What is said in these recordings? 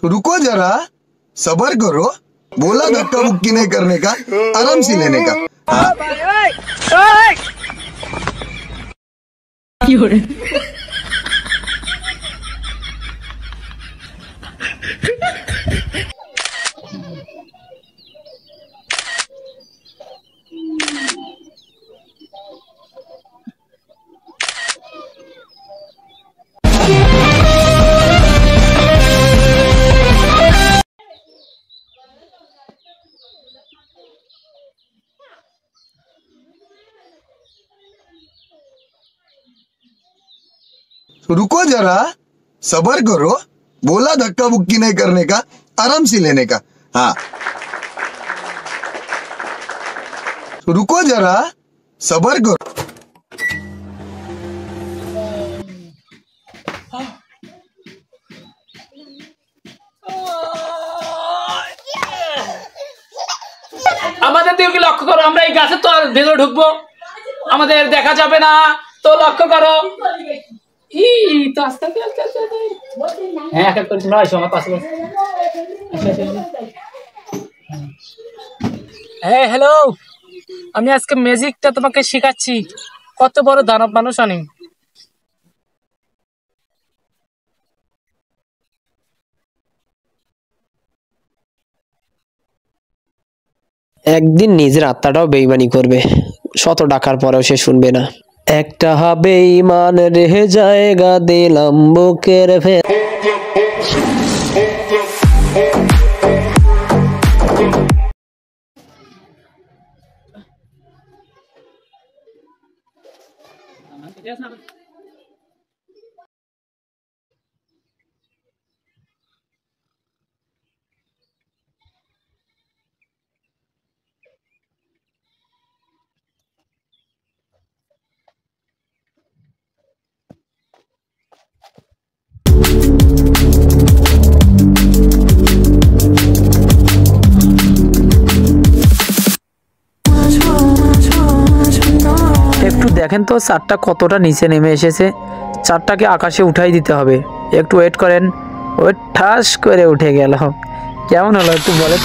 रुको जरा, सबर करो। बोला धक्का मुक्की नहीं करने का, आराम से लेने का। हाँ। रुको जरा, सबर करो। बोला धक्का मुक्की नहीं करने का, आराम से लेने का। हाँ। रुको जरा, सबर करो। আমাদের দিকে লক্ষ্য করো, আমরা এই গাছে তো ভেতরে ঢুকবো, আমাদের দেখা যাবে না, তো লক্ষ্য করো। তো আস্তে আস্তে হ্যাঁ, এক এক করে তোমরা আসো আমার পাশে। হ্যাঁ হ্যালো, আমি আজকে ম্যাজিকটা তোমাকে শেখাচ্ছি। কত বড় দানব মানুষ আমি। একদিন নিজের আত্মাটাও বেঈমানি করবে, শত ডাকার পরেও সে শুনবে না। একটা বেঈমান রেহে জায়গা দিলাম বুকের ভেতর। একটু দেখেন তো চারটা কতটা নিচে নেমে এসেছে। চারটাকে আকাশে উঠাই দিতে হবে। একটু ওয়েট করেন। ওই ঠাস করে উঠে গেল। কেমন হলো একটু বলেন।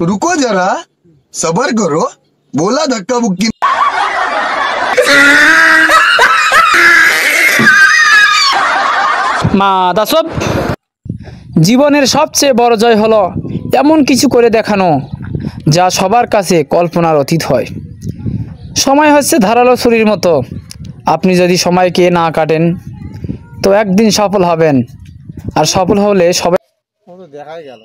रुको जरा, सबर करो। बोला धक्का मुक्की। মা দাসব, জীবনের সবচেয়ে বড় জয় হলো এমন কিছু করে দেখানো যা সবার কাছে কল্পনার অতীত হয়। সময় হচ্ছে ধারালো ছুরির মতো। আপনি যদি সময়কে না কাটেন তো একদিন সফল হবেন, আর সফল হলে সবাই দেখাই গেল।